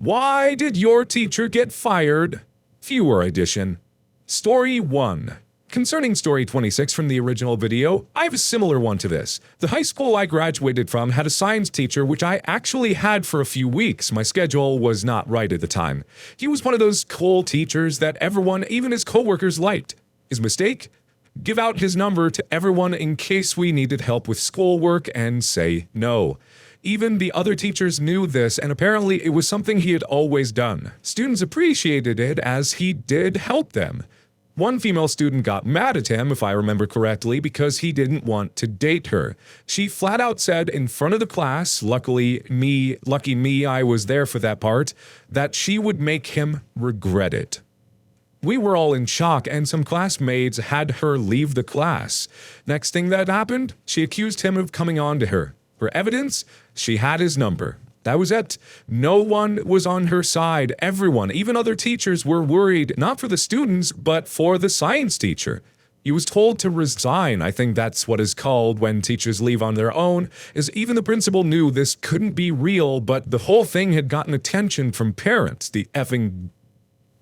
Why did your teacher get fired? Viewer edition. Story 1. Concerning story 26 from the original video, I have a similar one to this. The high school I graduated from had a science teacher which I actually had for a few weeks. My schedule was not right at the time. He was one of those cool teachers that everyone, even his coworkers, liked. His mistake? Give out his number to everyone in case we needed help with schoolwork and say no. Even the other teachers knew this, and apparently it was something he had always done. Students appreciated it as he did help them. One female student got mad at him, if I remember correctly, because he didn't want to date her. She flat out said in front of the class, lucky me, I was there for that part, that she would make him regret it. We were all in shock, and some classmates had her leave the class. Next thing that happened, she accused him of coming on to her. For evidence, she had his number. That was it. No one was on her side. Everyone, even other teachers, were worried, not for the students, but for the science teacher. He was told to resign. I think that's what is called when teachers leave on their own, as even the principal knew this couldn't be real, but the whole thing had gotten attention from parents, the effing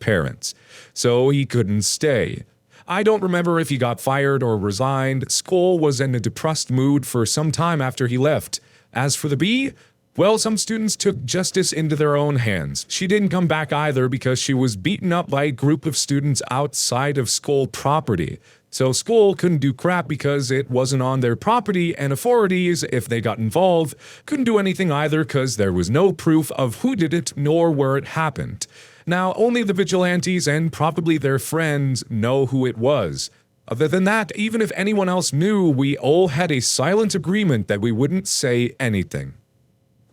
parents. So he couldn't stay. I don't remember if he got fired or resigned. School was in a depressed mood for some time after he left. As for the bee, well, some students took justice into their own hands. She didn't come back either because she was beaten up by a group of students outside of school property. So school couldn't do crap because it wasn't on their property, and authorities, if they got involved, couldn't do anything either because there was no proof of who did it nor where it happened. Now, only the vigilantes and probably their friends know who it was. Other than that, even if anyone else knew, we all had a silent agreement that we wouldn't say anything.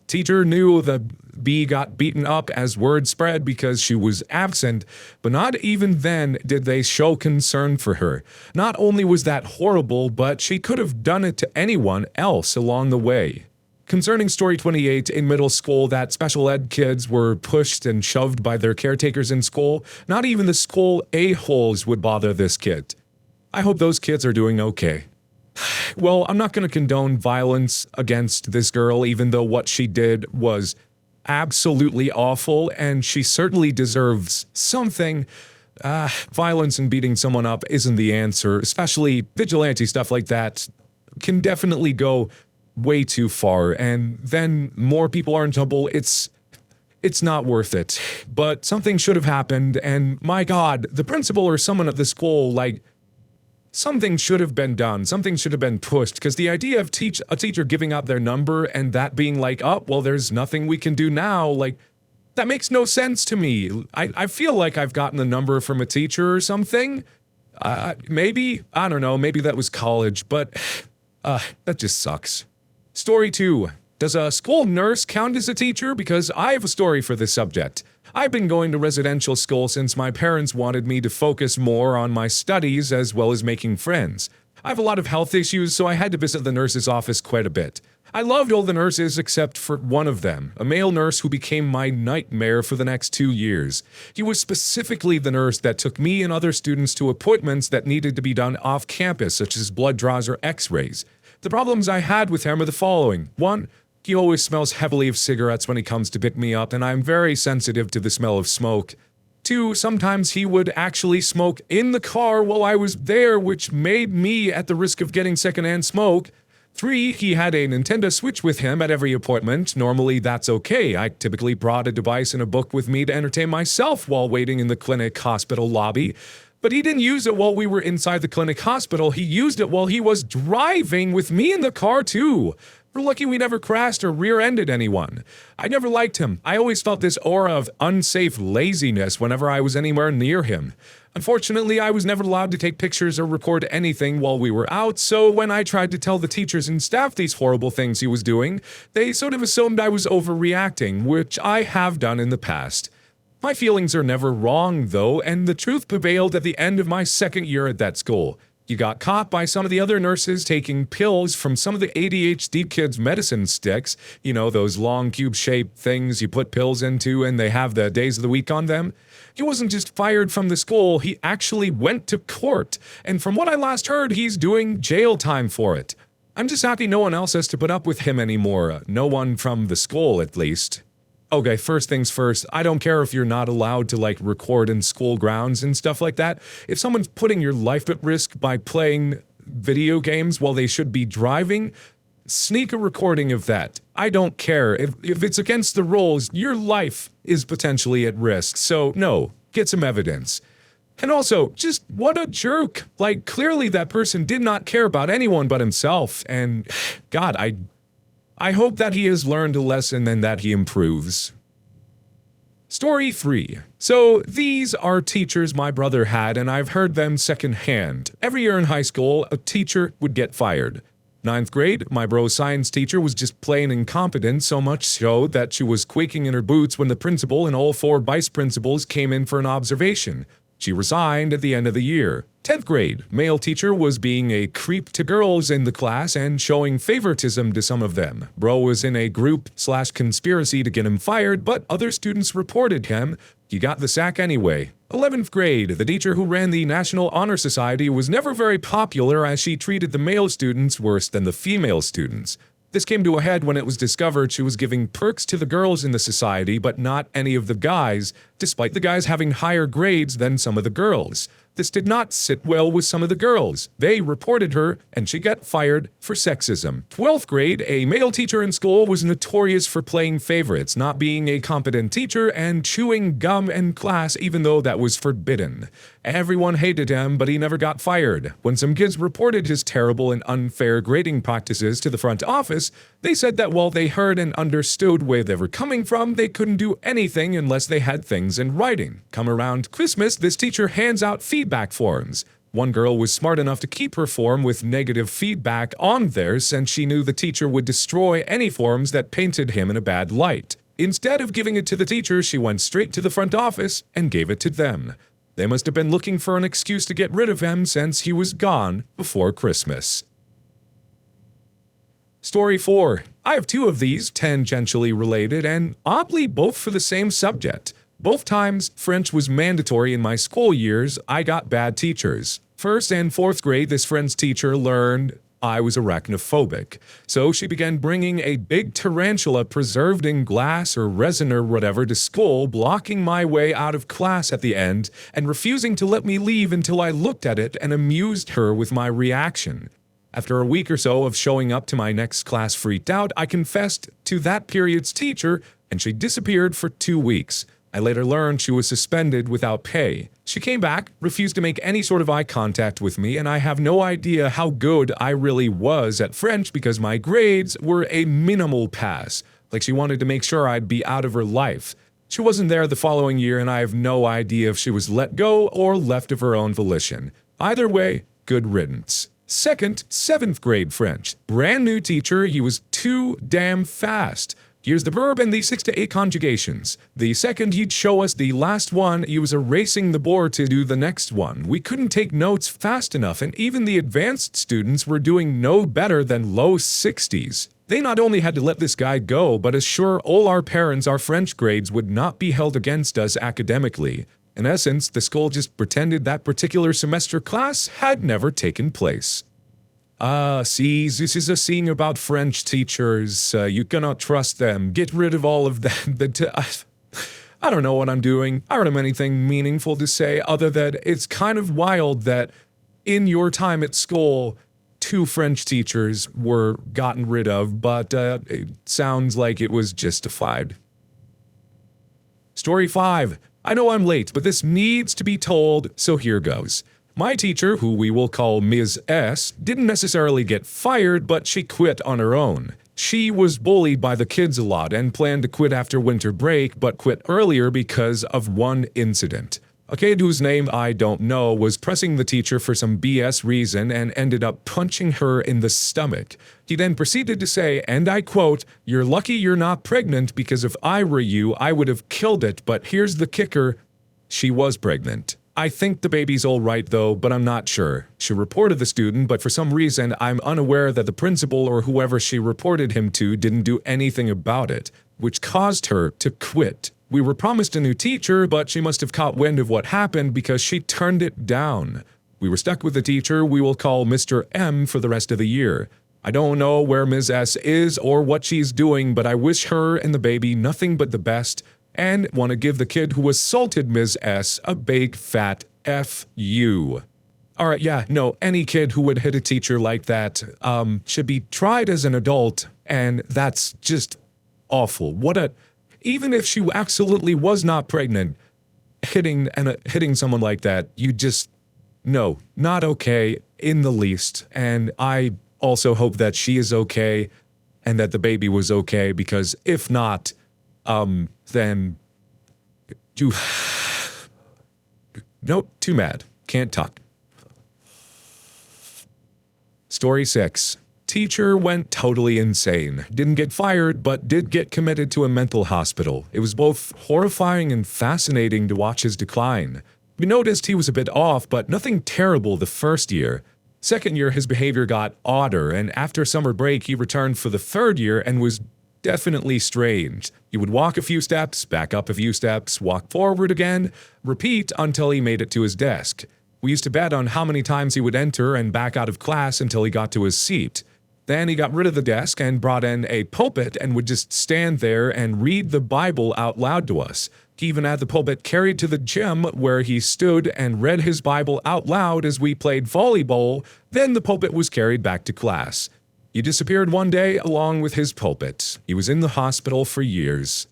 Teacher knew the bee got beaten up as word spread because she was absent, but not even then did they show concern for her. Not only was that horrible, but she could have done it to anyone else along the way. Concerning story 28, in middle school, that special ed kids were pushed and shoved by their caretakers in school. Not even the school a-holes would bother this kid. I hope those kids are doing okay. Well, I'm not going to condone violence against this girl, even though what she did was absolutely awful, and she certainly deserves something. Violence and beating someone up isn't the answer, especially vigilante stuff like that can definitely go way too far, and then more people are in trouble. It's not worth it. But something should have happened, and my God, the principal or someone at the school, something should have been done. Something should have been pushed, because the idea of a teacher giving up their number and that being oh, well, there's nothing we can do now, that makes no sense to me. I feel like I've gotten the number from a teacher or something. Maybe, I don't know, maybe that was college, but that just sucks. Story 2. Does a school nurse count as a teacher? Because I have a story for this subject. I've been going to residential school since my parents wanted me to focus more on my studies as well as making friends. I have a lot of health issues, so I had to visit the nurse's office quite a bit. I loved all the nurses except for one of them, a male nurse who became my nightmare for the next 2 years. He was specifically the nurse that took me and other students to appointments that needed to be done off campus, such as blood draws or x-rays. The problems I had with him are the following. 1, he always smells heavily of cigarettes when he comes to pick me up, and I'm very sensitive to the smell of smoke. 2, sometimes he would actually smoke in the car while I was there, which made me at the risk of getting secondhand smoke. 3, he had a Nintendo Switch with him at every appointment. Normally that's okay. I typically brought a device and a book with me to entertain myself while waiting in the clinic hospital lobby. But he didn't use it while we were inside the clinic hospital. He used it while he was driving with me in the car too. We're lucky we never crashed or rear-ended anyone. I never liked him. I always felt this aura of unsafe laziness whenever I was anywhere near him. Unfortunately, I was never allowed to take pictures or record anything while we were out, so when I tried to tell the teachers and staff these horrible things he was doing, they sort of assumed I was overreacting, which I have done in the past. My feelings are never wrong, though, and the truth prevailed at the end of my second year at that school. You got caught by some of the other nurses taking pills from some of the ADHD kids' medicine sticks. You know, those long cube-shaped things you put pills into and they have the days of the week on them. He wasn't just fired from the school, he actually went to court. And from what I last heard, he's doing jail time for it. I'm just happy no one else has to put up with him anymore. No one from the school, at least. Okay, first things first, I don't care if you're not allowed to like record in school grounds and stuff like that. If someone's putting your life at risk by playing video games while they should be driving, sneak a recording of that. I don't care. If it's against the rules, your life is potentially at risk. So no, get some evidence. And also, just what a jerk. Like, clearly that person did not care about anyone but himself. And God, I hope that he has learned a lesson and that he improves. Story 3. So these are teachers my brother had, and I've heard them secondhand. Every year in high school, a teacher would get fired. 9th grade, my bro's science teacher was just plain incompetent, so much so that she was quaking in her boots when the principal and all 4 vice principals came in for an observation. She resigned at the end of the year. 10th grade, male teacher was being a creep to girls in the class and showing favoritism to some of them. Bro was in a group/conspiracy to get him fired, but other students reported him. He got the sack anyway. 11th grade, the teacher who ran the National Honor Society was never very popular as she treated the male students worse than the female students. This came to a head when it was discovered she was giving perks to the girls in the society but not any of the guys, despite the guys having higher grades than some of the girls. This did not sit well with some of the girls. They reported her, and she got fired for sexism. 12th grade, a male teacher in school was notorious for playing favorites, not being a competent teacher, and chewing gum in class even though that was forbidden. Everyone hated him, but he never got fired. When some kids reported his terrible and unfair grading practices to the front office, they said that while they heard and understood where they were coming from, they couldn't do anything unless they had things in writing. Come around Christmas, this teacher hands out feedback forms. One girl was smart enough to keep her form with negative feedback on there since she knew the teacher would destroy any forms that painted him in a bad light. Instead of giving it to the teacher, she went straight to the front office and gave it to them. They must have been looking for an excuse to get rid of him since he was gone before Christmas. Story 4. I have 2 of these, tangentially related, and oddly both for the same subject. Both times, French was mandatory in my school years. I got bad teachers. 1st and 4th grade, this French teacher learned I was arachnophobic. So she began bringing a big tarantula preserved in glass or resin or whatever to school, blocking my way out of class at the end, and refusing to let me leave until I looked at it and amused her with my reaction. After a week or so of showing up to my next class freaked out, I confessed to that period's teacher, and she disappeared for 2 weeks. I later learned she was suspended without pay. She came back, refused to make any sort of eye contact with me, and I have no idea how good I really was at French because my grades were a minimal pass. Like she wanted to make sure I'd be out of her life. She wasn't there the following year, and I have no idea if she was let go or left of her own volition. Either way, good riddance. 2nd, 7th grade French. Brand new teacher, he was too damn fast. Here's the verb and the 6 to 8 conjugations. The second he'd show us the last one, he was erasing the board to do the next one. We couldn't take notes fast enough, and even the advanced students were doing no better than low 60s. They not only had to let this guy go, but assure all our parents our French grades would not be held against us academically. In essence, the school just pretended that particular semester class had never taken place. See, this is a thing about French teachers. You cannot trust them. Get rid of all of that. I don't know what I'm doing. I don't have anything meaningful to say other than it's kind of wild that in your time at school, 2 French teachers were gotten rid of, but it sounds like it was justified. Story 5. I know I'm late, but this needs to be told, so here goes. My teacher, who we will call Ms. S, didn't necessarily get fired, but she quit on her own. She was bullied by the kids a lot and planned to quit after winter break, but quit earlier because of one incident. A kid whose name I don't know was pressing the teacher for some BS reason and ended up punching her in the stomach. He then proceeded to say, and I quote, "You're lucky you're not pregnant because if I were you, I would have killed it, but here's the kicker, she was pregnant. I think the baby's all right though, but I'm not sure." She reported the student, but for some reason I'm unaware that the principal or whoever she reported him to didn't do anything about it, which caused her to quit. We were promised a new teacher, but she must have caught wind of what happened because she turned it down. We were stuck with the teacher we will call Mr. M for the rest of the year. I don't know where Ms. S is or what she's doing, but I wish her and the baby nothing but the best and want to give the kid who assaulted Ms. S a big fat F.U. Alright, yeah, no, any kid who would hit a teacher like that, should be tried as an adult, and that's just awful. Even if she absolutely was not pregnant, hitting someone like that, no, not okay in the least. And I also hope that she is okay and that the baby was okay, because if not, then you, nope, too mad, can't talk. Story 6. Teacher went totally insane. Didn't get fired, but did get committed to a mental hospital. It was both horrifying and fascinating to watch his decline. We noticed he was a bit off, but nothing terrible the first year. Second year, his behavior got odder, and after summer break, he returned for the third year and was definitely strange. He would walk a few steps, back up a few steps, walk forward again, repeat until he made it to his desk. We used to bet on how many times he would enter and back out of class until he got to his seat. Then he got rid of the desk and brought in a pulpit and would just stand there and read the Bible out loud to us. He even had the pulpit carried to the gym where he stood and read his Bible out loud as we played volleyball. Then the pulpit was carried back to class. He disappeared one day along with his pulpit. He was in the hospital for years.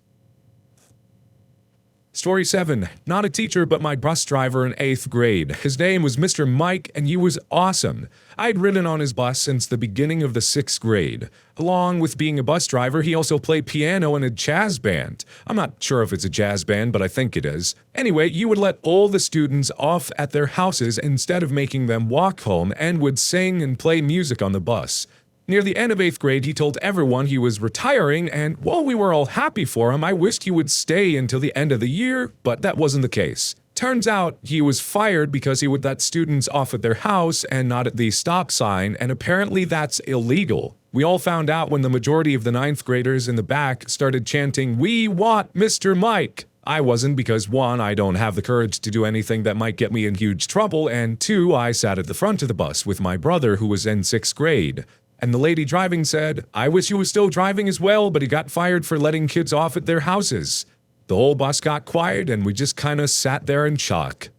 Story 7. Not a teacher, but my bus driver in 8th grade. His name was Mr. Mike, and he was awesome. I'd ridden on his bus since the beginning of the 6th grade. Along with being a bus driver, he also played piano in a jazz band. I'm not sure if it's a jazz band, but I think it is. Anyway, you would let all the students off at their houses instead of making them walk home, and would sing and play music on the bus. Near the end of 8th grade, he told everyone he was retiring, and while we were all happy for him, I wished he would stay until the end of the year, but that wasn't the case. Turns out he was fired because he would let students off at their house and not at the stop sign, and apparently that's illegal. We all found out when the majority of the 9th graders in the back started chanting, "We want Mr. Mike!" I wasn't, because 1, I don't have the courage to do anything that might get me in huge trouble, and 2, I sat at the front of the bus with my brother who was in 6th grade. And the lady driving said, "I wish he was still driving as well, but he got fired for letting kids off at their houses." The whole bus got quiet and we just kinda sat there in shock.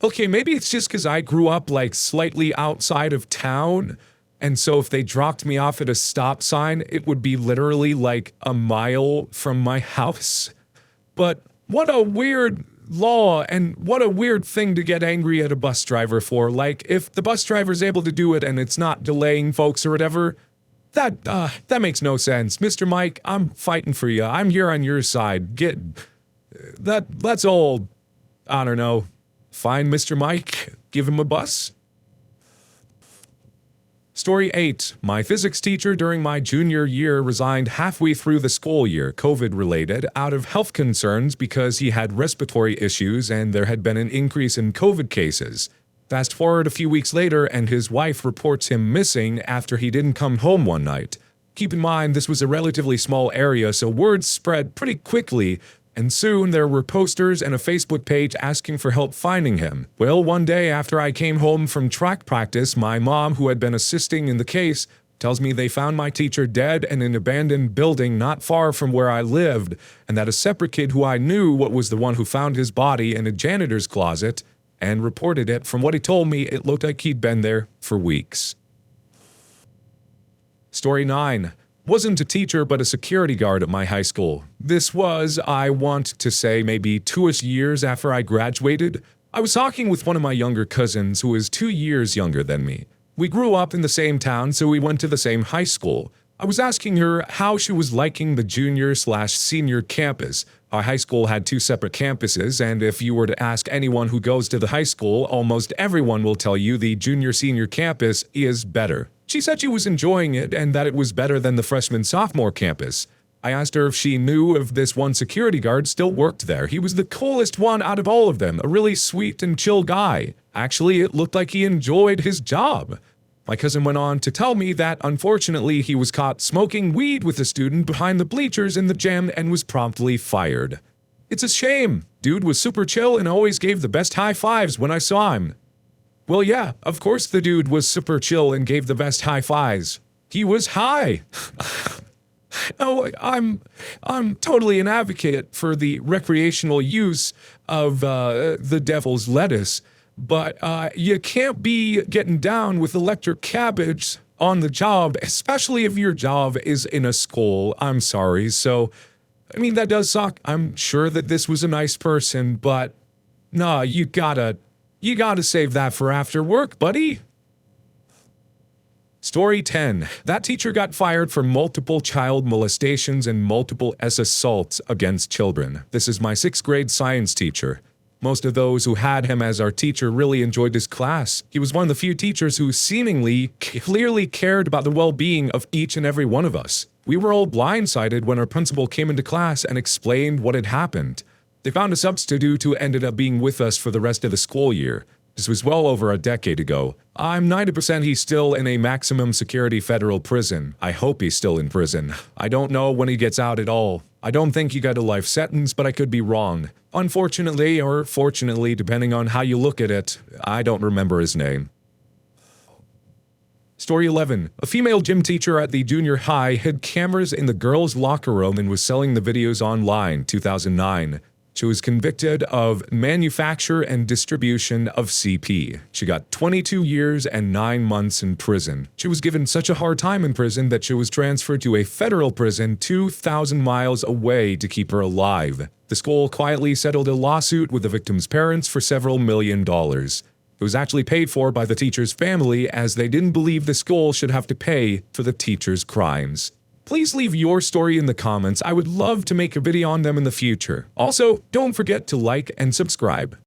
Okay, maybe it's just because I grew up like slightly outside of town, and so if they dropped me off at a stop sign, it would be literally like a mile from my house. But what a weird law, and what a weird thing to get angry at a bus driver for. Like, if the bus driver's able to do it and it's not delaying folks or whatever, that makes no sense. Mr. Mike, I'm fighting for you. I'm here on your side. Let's all, I don't know, find Mr. Mike, give him a bus. Story 8. My physics teacher during my junior year resigned halfway through the school year, COVID-related, out of health concerns because he had respiratory issues and there had been an increase in COVID cases. Fast forward a few weeks later and his wife reports him missing after he didn't come home one night. Keep in mind, this was a relatively small area, so word spread pretty quickly, and soon there were posters and a Facebook page asking for help finding him. Well, one day after I came home from track practice, my mom, who had been assisting in the case, tells me they found my teacher dead in an abandoned building not far from where I lived, and that a separate kid who I knew was the one who found his body in a janitor's closet and reported it. From what he told me, it looked like he'd been there for weeks. Story 9. Wasn't a teacher, but a security guard at my high school. This was, I want to say, maybe 2-ish years after I graduated. I was talking with one of my younger cousins who is 2 years younger than me. We grew up in the same town, so we went to the same high school. I was asking her how she was liking the junior/senior campus. Our high school had 2 separate campuses, and if you were to ask anyone who goes to the high school, almost everyone will tell you the junior/senior campus is better. She said she was enjoying it and that it was better than the freshman/sophomore campus. I asked her if she knew if this one security guard still worked there. He was the coolest one out of all of them, a really sweet and chill guy. Actually, it looked like he enjoyed his job. My cousin went on to tell me that, unfortunately, he was caught smoking weed with a student behind the bleachers in the gym and was promptly fired. It's a shame. Dude was super chill and always gave the best high fives when I saw him. Well, yeah, of course the dude was super chill and gave the best high fives. He was high. Oh, I'm totally an advocate for the recreational use of the devil's lettuce, but you can't be getting down with electric cabbage on the job, especially if your job is in a school. I'm sorry. So, I mean, that does suck. I'm sure that this was a nice person, but nah, you gotta save that for after work, buddy. Story 10. That teacher got fired for multiple child molestations and multiple assaults against children. This is my 6th grade science teacher. Most of those who had him as our teacher really enjoyed his class. He was one of the few teachers who seemingly clearly cared about the well-being of each and every one of us. We were all blindsided when our principal came into class and explained what had happened. They found a substitute who ended up being with us for the rest of the school year. This was well over a decade ago. I'm 90% he's still in a maximum security federal prison. I hope he's still in prison. I don't know when he gets out at all. I don't think he got a life sentence, but I could be wrong. Unfortunately, or fortunately, depending on how you look at it, I don't remember his name. Story 11. A female gym teacher at the junior high hid cameras in the girls' locker room and was selling the videos online, 2009. She was convicted of manufacture and distribution of CP. She got 22 years and 9 months in prison. She was given such a hard time in prison that she was transferred to a federal prison 2,000 miles away to keep her alive. The school quietly settled a lawsuit with the victim's parents for several $1 million. It was actually paid for by the teacher's family as they didn't believe the school should have to pay for the teacher's crimes. Please leave your story in the comments. I would love to make a video on them in the future. Also, don't forget to like and subscribe.